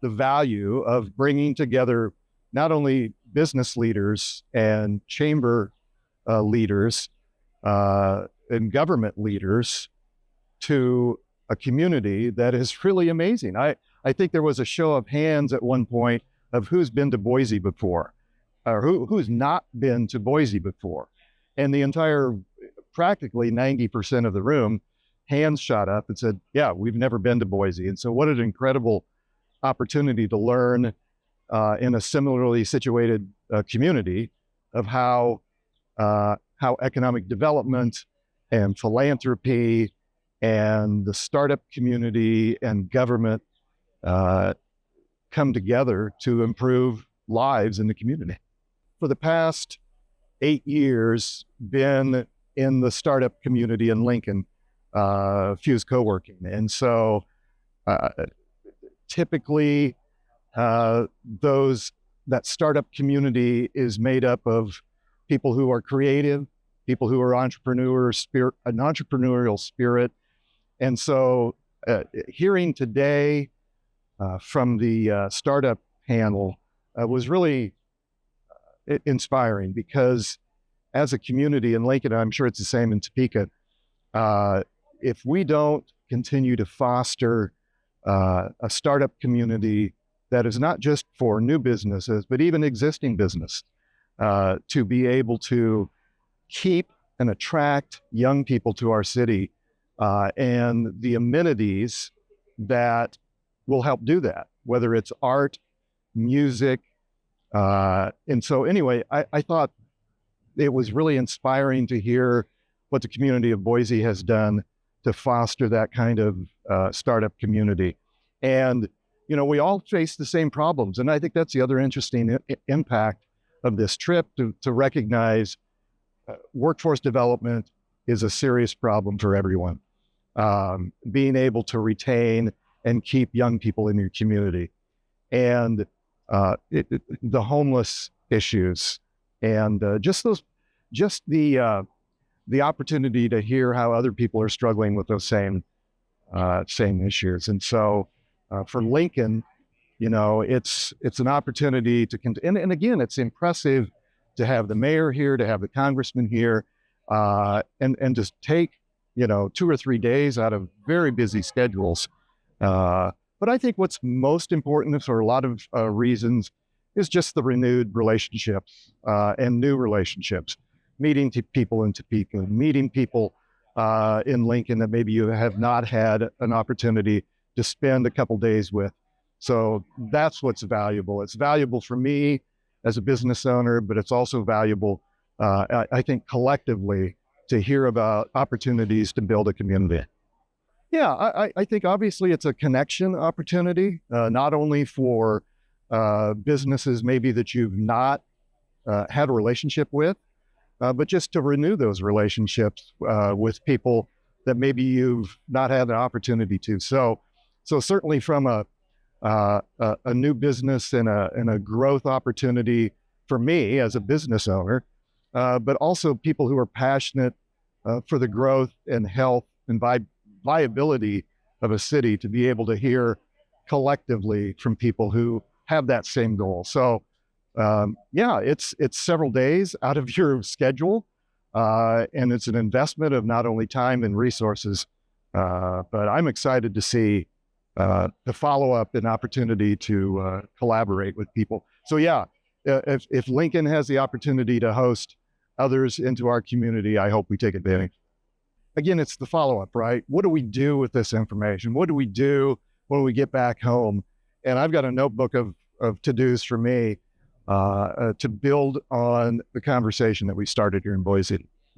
the value of bringing together not only business leaders and chamber leaders and government leaders to a community that is really amazing. I think there was a show of hands at one point of who's been to Boise before, or who's not been to Boise before. And the entire, practically 90% of the room, hands shot up and said, yeah, we've never been to Boise. And so what an incredible opportunity to learn in a similarly situated community of how economic development and philanthropy and the startup community and government come together to improve lives in the community. For the past 8 years, been in the startup community in Lincoln, Fuse Co-working. And so typically that startup community is made up of people who are creative, people who are an entrepreneurial spirit. And so hearing today from the startup panel was really inspiring, because as a community in Lincoln, I'm sure it's the same in Topeka, if we don't continue to foster a startup community that is not just for new businesses, but even existing business, to be able to keep and attract young people to our city, and the amenities that will help do that, whether it's art, music. And so anyway, I thought it was really inspiring to hear what the community of Boise has done to foster that kind of startup community. And, you know, we all face the same problems. And I think that's the other interesting impact of this trip, to recognize workforce development is a serious problem for everyone. Being able to retain and keep young people in your community, and the homeless issues, and just the opportunity to hear how other people are struggling with those same issues. And so for Lincoln, you know, it's an opportunity to and again, it's impressive to have the mayor here, to have the congressman here, and just take, you know, 2 or 3 days out of very busy schedules. But I think what's most important for a lot of reasons is just the renewed relationships and new relationships, meeting people in Topeka, meeting people in Lincoln that maybe you have not had an opportunity to spend a couple days with. So that's what's valuable. It's valuable for me as a business owner, but it's also valuable, I think, collectively, to hear about opportunities to build a community. Yeah, I think obviously it's a connection opportunity, not only for businesses maybe that you've not had a relationship with, but just to renew those relationships with people that maybe you've not had an opportunity to. So certainly from a new business and a growth opportunity for me as a business owner, but also people who are passionate for the growth and health and viability of a city, to be able to hear collectively from people who have that same goal. So yeah, it's several days out of your schedule, and it's an investment of not only time and resources, but I'm excited to see the follow-up and opportunity to collaborate with people. So yeah, if Lincoln has the opportunity to host others into our community, I hope we take advantage. Again, it's the follow-up, right? What do we do with this information? What do we do when we get back home? And I've got a notebook of to-dos for me to build on the conversation that we started here in Boise.